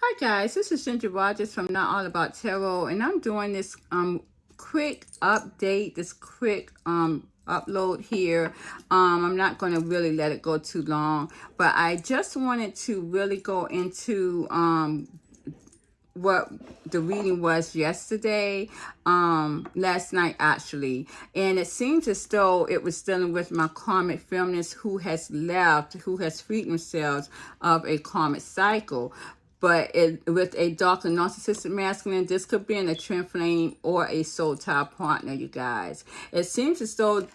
Hi guys, this is Ginger Rogers from Not All About Tarot, and I'm doing this quick update, this quick upload here. I'm not going to really let it go too long, but I just wanted to really go into what the reading was yesterday, last night actually, and it seems as though it was dealing with my karmic feminist who has left, who has freed themselves of a karmic cycle. But with a darker narcissistic masculine, this could be in a twin flame or a soul tie partner, you guys. It seems as though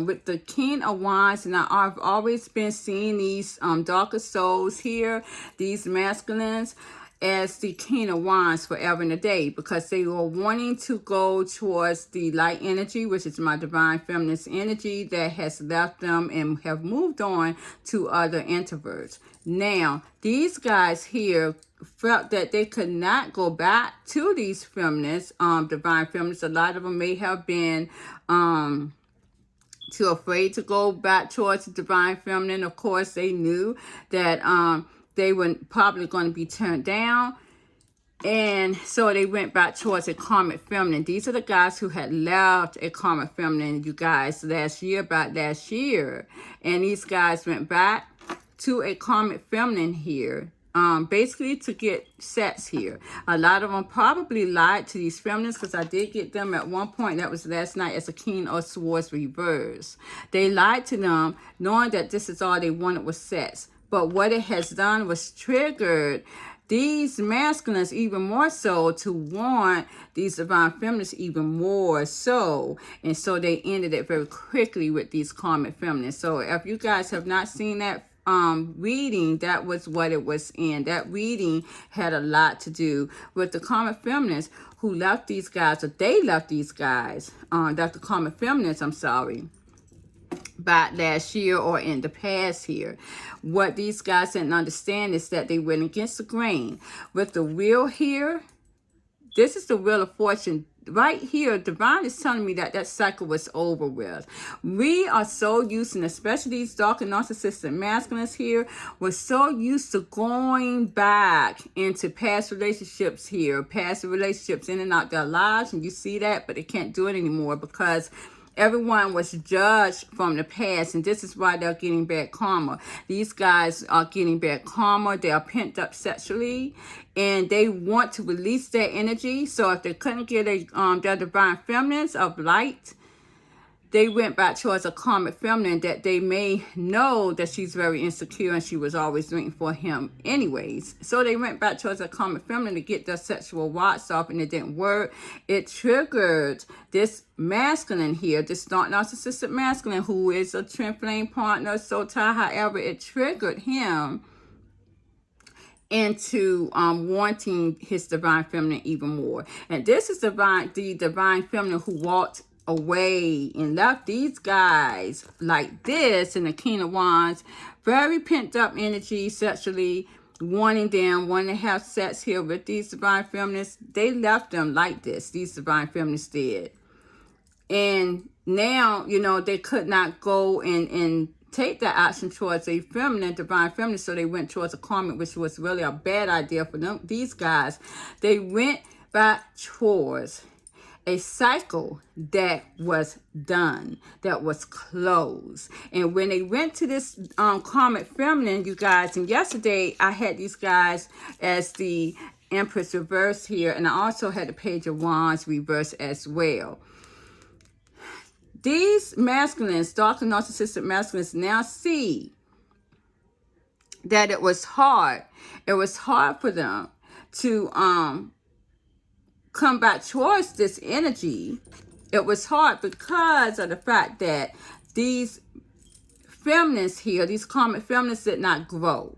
with the King of Wands, and I've always been seeing these darker souls here, these masculines, as the King of Wands forever and a day, because they were wanting to go towards the light energy, which is my divine feminist energy that has left them and have moved on to other introverts. Now, these guys here felt that they could not go back to these feminists, divine feminists. A lot of them may have been too afraid to go back towards the divine feminine. Of course, they knew that they were probably going to be turned down. And so they went back towards a karmic feminine. These are the guys who had left a karmic feminine, you guys, about last year. And these guys went back to a karmic feminine here, basically to get sets here. A lot of them probably lied to these feminists, because I did get them at one point, that was last night, as a King of Swords reverse. They lied to them knowing that this is all they wanted was sets. But what it has done was triggered these masculines even more so to want these divine feminists even more so. And so they ended it very quickly with these karmic feminists. So if you guys have not seen that reading, that was what it was in. That reading had a lot to do with the karmic feminists who left these guys, or they left these guys, the karmic feminists, I'm sorry, back last year or in the past here. What these guys didn't understand is that they went against the grain. With the wheel here, this is the wheel of fortune. Right here, divine is telling me that that cycle was over with. We are so used, and especially these dark and narcissistic masculines here, we're so used to going back into past relationships here, past relationships in and out their lives, and you see that, but they can't do it anymore because everyone was judged from the past, and this is why they're getting bad karma. These guys are getting bad karma. They are pent up sexually, and they want to release their energy. So if they couldn't get their divine feminines of light, they went back towards a karmic feminine that they may know that she's very insecure and she was always waiting for him anyways. So they went back towards a karmic feminine to get their sexual watts off, and it didn't work. It triggered this masculine here, this not narcissistic masculine who is a twin flame partner, soul tie. However, it triggered him into wanting his divine feminine even more. And this is the divine feminine who walked away and left these guys like this in the King of Wands, very pent up energy sexually, wanting to have sex here with these divine feminists. They left them like this, these divine feminists did. And now, you know, they could not go and take that action towards a feminine, divine feminine, so they went towards a karmic, which was really a bad idea for them. These guys, they went back towards a cycle that was done, that was closed. And when they went to this karmic feminine, you guys, and yesterday I had these guys as the Empress reverse here, and I also had the Page of Wands reverse as well. These masculines, dark and narcissistic masculines, now see that it was hard. It was hard for them to come back towards this energy. It was hard because of the fact that these feminists here, these karmic feminists, did not grow.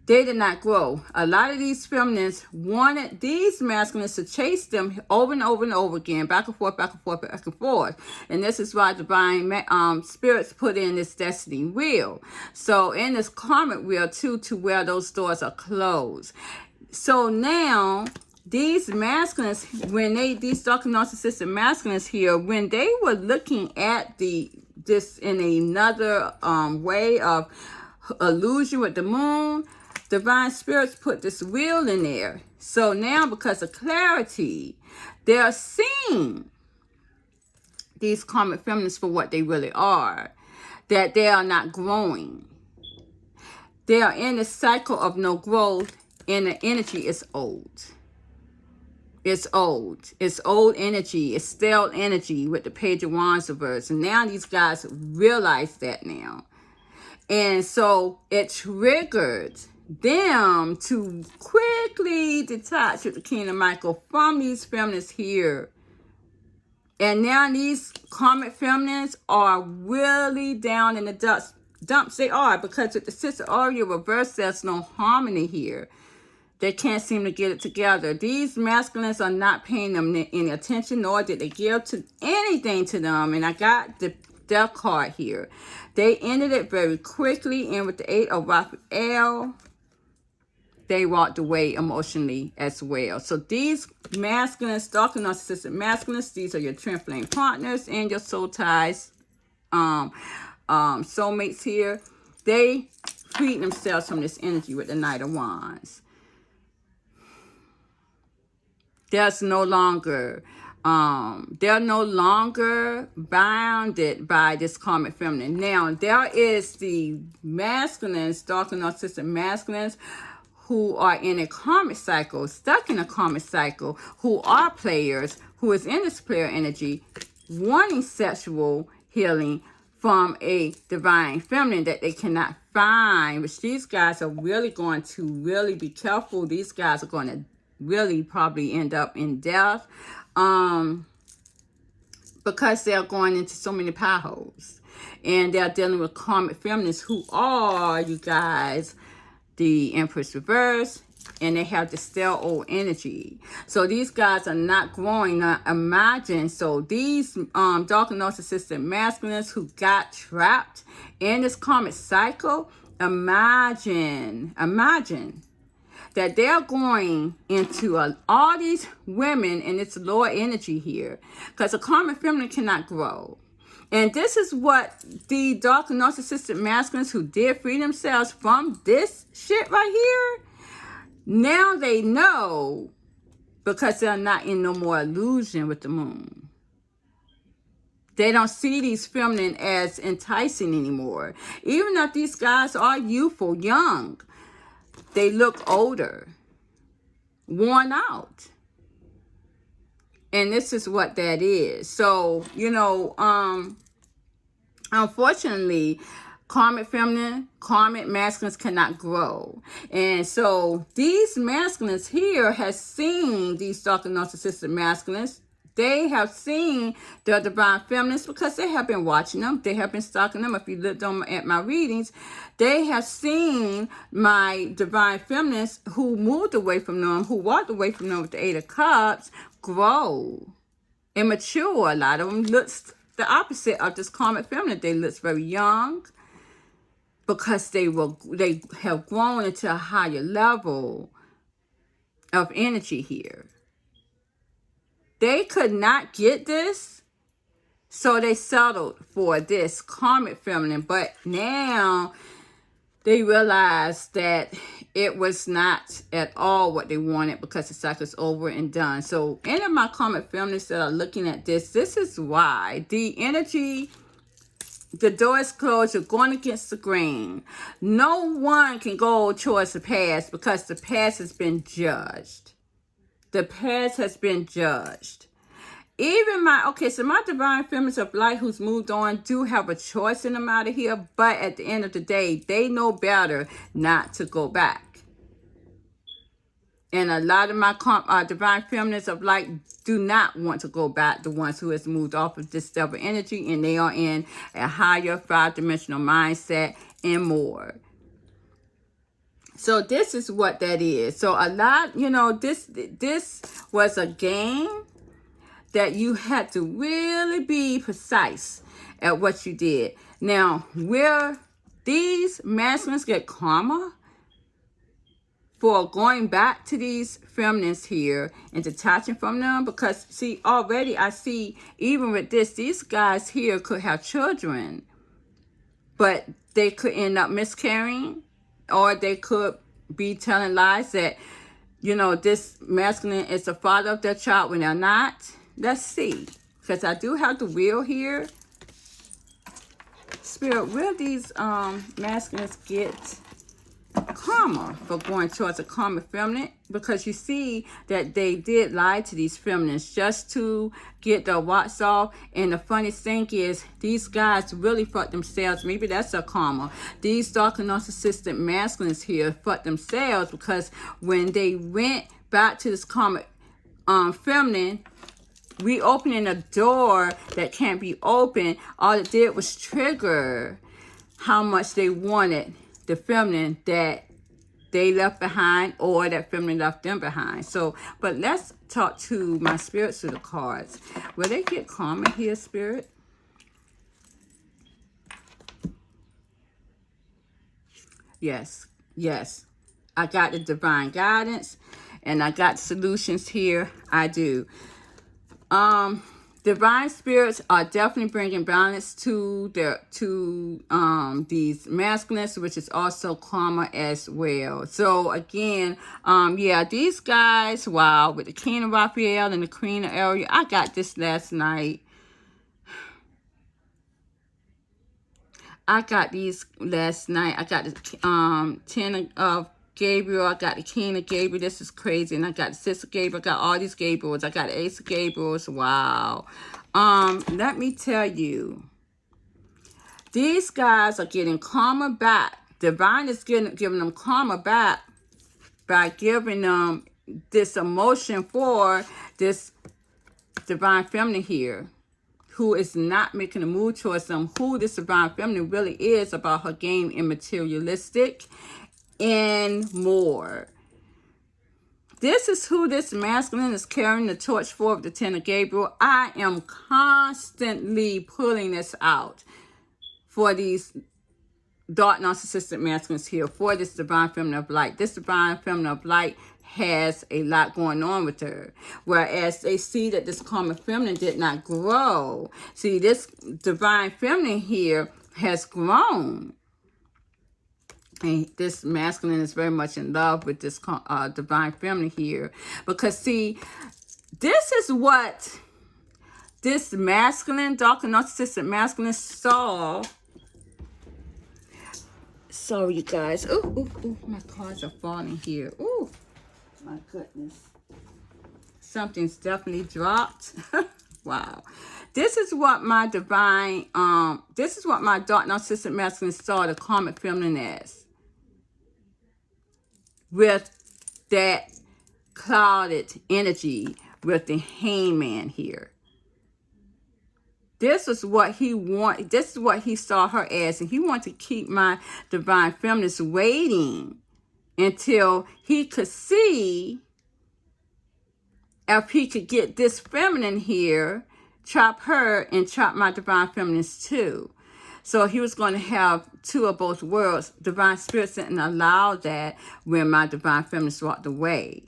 They did not grow. A lot of these feminists wanted these masculines to chase them over and over and over again, back and forth, back and forth, back and forth. And this is why divine spirits put in this destiny wheel. So in this karmic wheel too, to where those doors are closed. So now these masculines, these dark narcissistic masculines here, when they were looking at this in another way of illusion with the moon, divine spirits put this wheel in there. So now, because of clarity, they're seeing these karmic feminines for what they really are, that they are not growing. They are in a cycle of no growth, and the energy is old. It's old. It's old energy. It's stale energy with the Page of Wands reverse. And now these guys realize that now. And so it triggered them to quickly detach with the King of Michael from these feminists here. And now these karmic feminists are really down in the dumps. They are, because with the Sister Oriole reverse, there's no harmony here. They can't seem to get it together. These masculines are not paying them any attention, nor did they give to anything to them. And I got the death card here. They ended it very quickly, and with the 8 of Raphael, they walked away emotionally as well. So these masculines, dark and narcissistic masculines, these are your twin flame partners and your soul ties, soulmates here. They freed themselves from this energy with the Knight of Wands. There's no longer, they're no longer bounded by this karmic feminine. Now, there is the masculines, dark and narcissistic masculines, who are in a karmic cycle, stuck in a karmic cycle, who are players, who is in this player energy, wanting sexual healing from a divine feminine that they cannot find, which these guys are really going to really be careful. These guys are going to really probably end up in death, because they're going into so many potholes, and they're dealing with karmic feminists who are, you guys, the Empress reverse, and they have the stale old energy. So these guys are not growing. Now imagine, so these dark and narcissistic masculines who got trapped in this karmic cycle, imagine that they're going into all these women in its lower energy here, because a karmic feminine cannot grow. And this is what the dark and narcissistic masculines who did free themselves from this shit right here, now they know, because they're not in no more illusion with the moon. They don't see these feminine as enticing anymore. Even if these guys are youthful, young, they look older, worn out. And this is what that is. So, you know, unfortunately, karmic masculines cannot grow. And so these masculines here has seen these dark and narcissistic masculines. They have seen the divine feminines because they have been watching them. They have been stalking them. If you looked on at my readings, they have seen my divine feminines who moved away from them, who walked away from them with the 8 of Cups, grow and mature. A lot of them looks the opposite of this karmic feminine. They look very young because they have grown into a higher level of energy here. They could not get this, so they settled for this karmic feminine. But now they realized that it was not at all what they wanted, because the cycle's over and done. So any of my karmic feminists that are looking at this is why the energy, the door is closed. You're going against the grain. No one can go towards the past, because the past has been judged. The past has been judged. Even my divine feminines of light who's moved on do have a choice in them out of here. But at the end of the day, they know better not to go back. And a lot of my divine feminines of light do not want to go back. The ones who has moved off of this devil energy, and they are in a higher 5-dimensional mindset and more. So this is what that is. So a lot, this was a game that you had to really be precise at what you did. Now, where these masculines get karma for going back to these feminines here and detaching from them, because see, already I see, even with this, these guys here could have children, but they could end up miscarrying, or they could be telling lies that, you know, this masculine is the father of their child when they're not? Let's see. Because I do have the wheel here. Spirit, will these masculines get karma for going towards a karmic feminine? Because you see that they did lie to these feminines just to get their watts off. And the funniest thing is, these guys really fucked themselves. Maybe that's a karma. These dark and narcissistic masculines here fucked themselves, because when they went back to this karmic feminine, reopening a door that can't be opened, all it did was trigger how much they wanted the feminine that they left behind, or that feminine left them behind. So, but let's talk to my spirits through the cards. Will they get karma here, Spirit? Yes, yes. I got the divine guidance, and I got solutions here. I do. Divine spirits are definitely bringing balance to these masculines, which is also karma as well. So again, yeah, these guys, wow, with the King of Raphael and the Queen of Ariel, I got this last night. I got these last night. I got the 10 of Gabriel. I got the King of Gabriel. This is crazy. And I got the Sister Gabriel. I got all these Gabriels. I got the Ace of Gabriels. Wow. Let me tell you. These guys are getting karma back. Divine is giving them karma back by giving them this emotion for this divine feminine here, who is not making a move towards them, who this divine feminine really is about her game in materialistic and more. This is who this masculine is carrying the torch for of the Ten of Gabriel. I am constantly pulling this out for these dark narcissistic masculines here, for this divine feminine of light. This divine feminine of light has a lot going on with her, whereas they see that this karmic feminine did not grow. See, this divine feminine here has grown, and this masculine is very much in love with this divine feminine here, because see, this is what this masculine, dark and narcissistic masculine saw. Sorry, you guys. Ooh, my cards are falling here. Ooh, my goodness. Something's definitely dropped. Wow. This is what my divine, this is what my dark narcissistic masculine saw the karmic feminine as. With that clouded energy with the hangman here. This is what he wanted. This is what he saw her as. And he wanted to keep my divine feminines waiting until he could see if he could get this feminine here, chop her and chop my divine feminines too. So he was going to have two of both worlds. Divine spirits didn't allow that when my divine feminines walked away.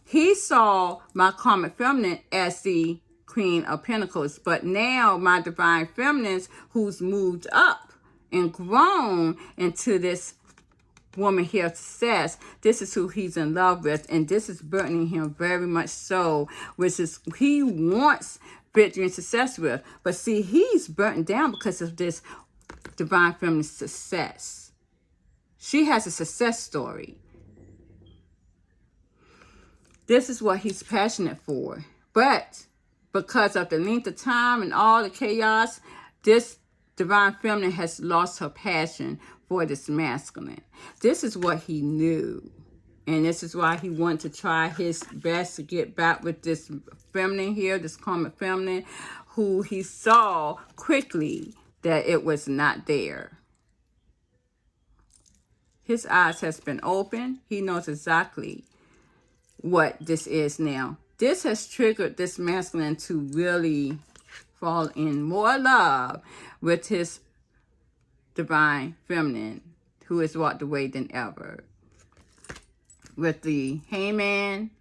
He saw my karmic feminine as the Queen of Pentacles, but now my divine feminines, who's moved up and grown into this woman here of success, this is who he's in love with, and this is burdening him very much so, which is he wants victory and success with. But see, he's burdened down because of this divine feminine success. She has a success story. This is what he's passionate for. But because of the length of time and all the chaos, this divine feminine has lost her passion for this masculine. This is what he knew. And this is why he wanted to try his best to get back with this feminine here, this karmic feminine, who he saw quickly that it was not there. His eyes has been opened. He knows exactly what this is now. This has triggered this masculine to really fall in more love with his divine feminine, who has walked away than ever. With the hangman,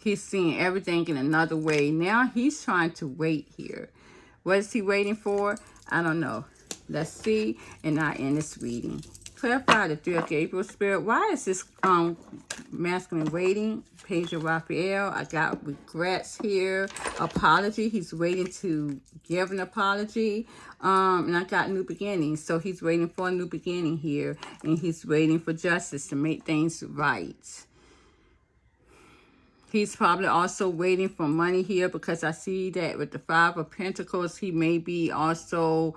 he's seeing everything in another way. Now he's trying to wait here. What is he waiting for? I don't know. Let's see. And I end this reading. Clarify the 3 of Gabriel spirit. Why is this masculine waiting? Page of Raphael. I got regrets here. Apology. He's waiting to give an apology. And I got new beginnings. So he's waiting for a new beginning here. And he's waiting for justice to make things right. He's probably also waiting for money here, because I see that with the 5 of Pentacles, he may be also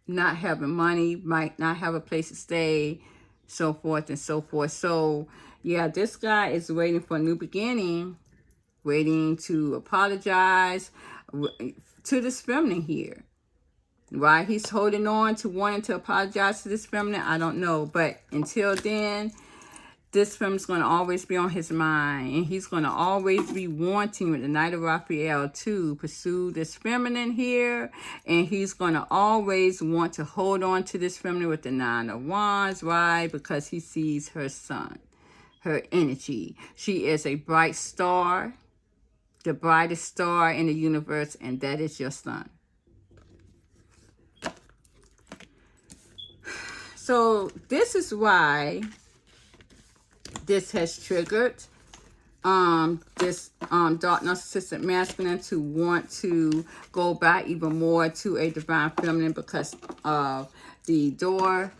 not having money, might not have a place to stay, so forth and so forth. So, yeah, this guy is waiting for a new beginning, waiting to apologize to this feminine here. Why he's holding on to wanting to apologize to this feminine, I don't know. But until then, this film's going to always be on his mind. And he's going to always be wanting, with the Knight of Raphael, to pursue this feminine here. And he's going to always want to hold on to this feminine with the 9 of Wands. Why? Because he sees her sun, her energy. She is a bright star, the brightest star in the universe, and that is your sun. So this is why this has triggered this dark narcissistic masculine to want to go back even more to a divine feminine, because of the door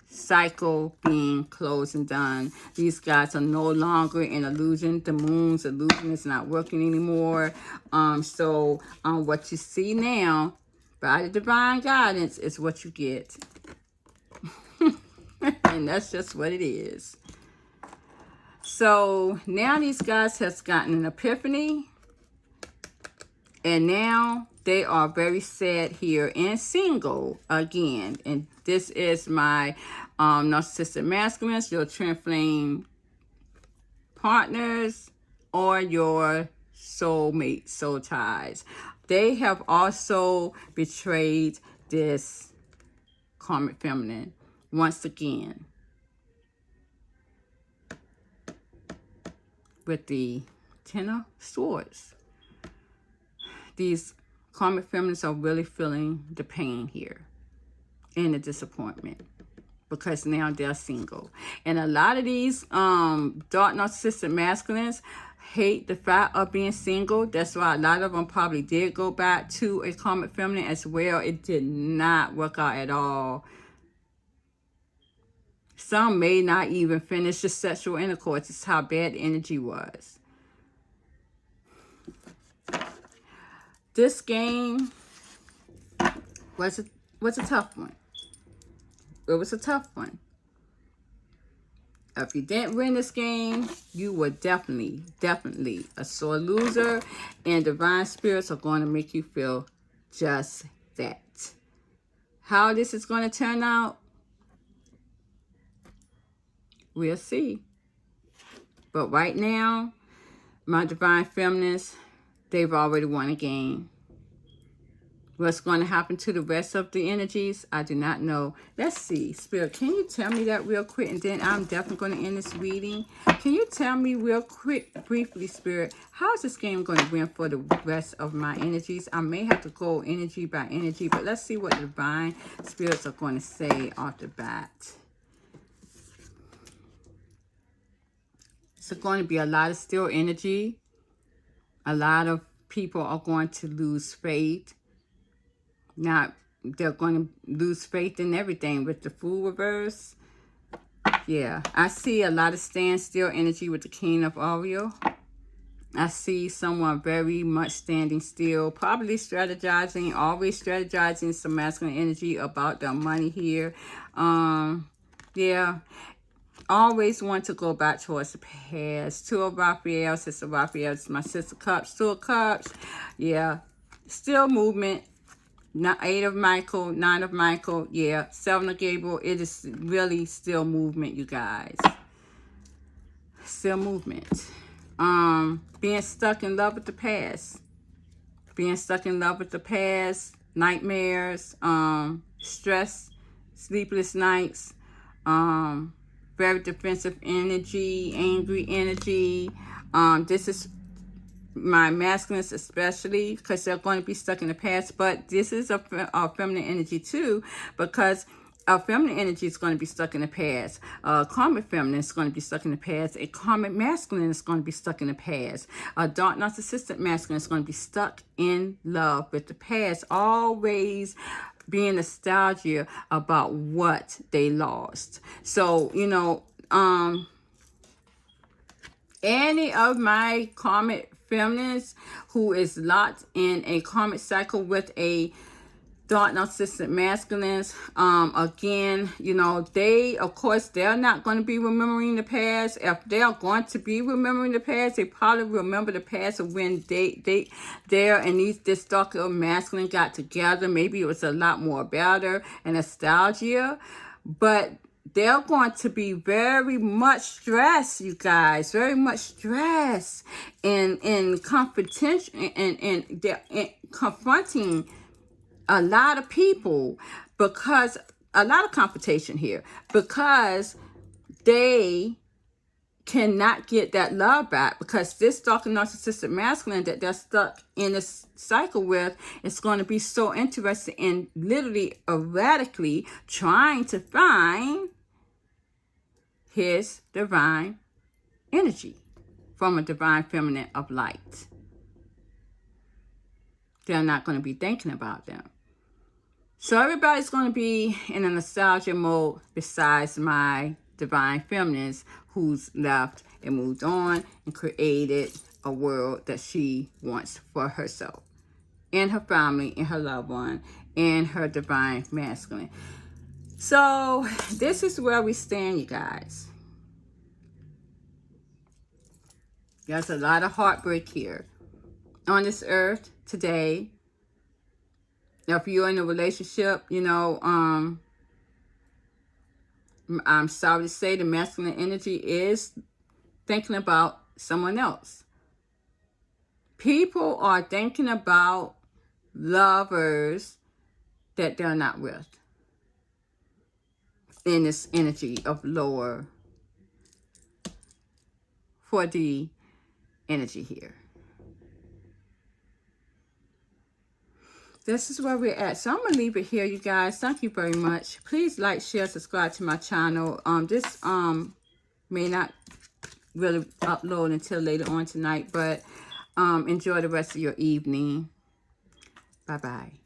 cycle being closed and done. These guys are no longer in illusion. The moon's illusion is not working anymore. So what you see now by the divine guidance is what you get. And that's just what it is. So now these guys have gotten an epiphany, and now they are very sad here and single again. And this is my narcissistic masculines, your twin flame partners, or your soulmate, soul ties. They have also betrayed this karmic feminine once again, with the 10 of Swords. These karmic feminines are really feeling the pain here and the disappointment, because now they're single. And a lot of these dark narcissistic masculines hate the fact of being single. That's why a lot of them probably did go back to a karmic feminine as well. It did not work out at all. Some may not even finish the sexual intercourse. It's how bad the energy was. This game was a tough one. It was a tough one. If you didn't win this game, you were definitely a sore loser. And divine spirits are going to make you feel just that. How this is going to turn out, we'll see. But right now, my divine feminines, they've already won a game. What's going to happen to the rest of the energies, I do not know. Let's see. Spirit, can you tell me that real quick? And then I'm definitely going to end this reading. Can you tell me real quick, briefly, Spirit, how is this game going to win for the rest of my energies? I may have to go energy by energy, but let's see what the divine spirits are going to say off the bat. It's going to be a lot of still energy. A lot of people are going to lose faith. They're going to lose faith in everything with the Fool reverse. Yeah, I see a lot of standstill energy with the King of Oriole. I see someone very much standing still, probably strategizing, always strategizing some masculine energy about their money here. Yeah. Always want to go back towards the past. 2 of Raphael, Sister Raphael, my Sister Cups, 2 of Cups. Yeah, still movement. 8 of Michael, 9 of Michael. Yeah, 7 of Gabriel. It is really still movement, you guys. Still movement. Being stuck in love with the past. Being stuck in love with the past. Nightmares. Stress. Sleepless nights. Very defensive energy, angry energy. This is my masculines especially, because they're going to be stuck in the past. But this is a feminine energy too, because Our feminine energy is going to be stuck in the past. Karmic feminine is going to be stuck in the past. A karmic masculine is going to be stuck in the past. A dark narcissistic masculine is going to be stuck in love with the past, always being nostalgia about what they lost. So, you know, any of my karmic feminines who is locked in a karmic cycle with a dark narcissistic masculines, again, you know, they, of course, they're not going to be remembering the past. If they are going to be remembering the past, they probably remember the past of when there and this darker masculine got together. Maybe it was a lot more better and nostalgia, but they're going to be very much stressed, you guys, very much stressed in competition and confronting a lot of people, because a lot of competition here, because they cannot get that love back, because this dark and narcissistic masculine that they're stuck in this cycle with is going to be so interested in literally erratically trying to find his divine energy from a divine feminine of light. They're not going to be thinking about them. So everybody's going to be in a nostalgia mode besides my divine feminines who's left and moved on and created a world that she wants for herself and her family and her loved one and her divine masculine. So this is where we stand, you guys. There's a lot of heartbreak here on this earth today. If you're in a relationship, you know, I'm sorry to say the masculine energy is thinking about someone else. People are thinking about lovers that they're not with in this energy of lower 4D energy here. This is where we're at. So I'm going to leave it here, you guys. Thank you very much. Please like, share, subscribe to my channel. This may not really upload until later on tonight, but enjoy the rest of your evening. Bye-bye.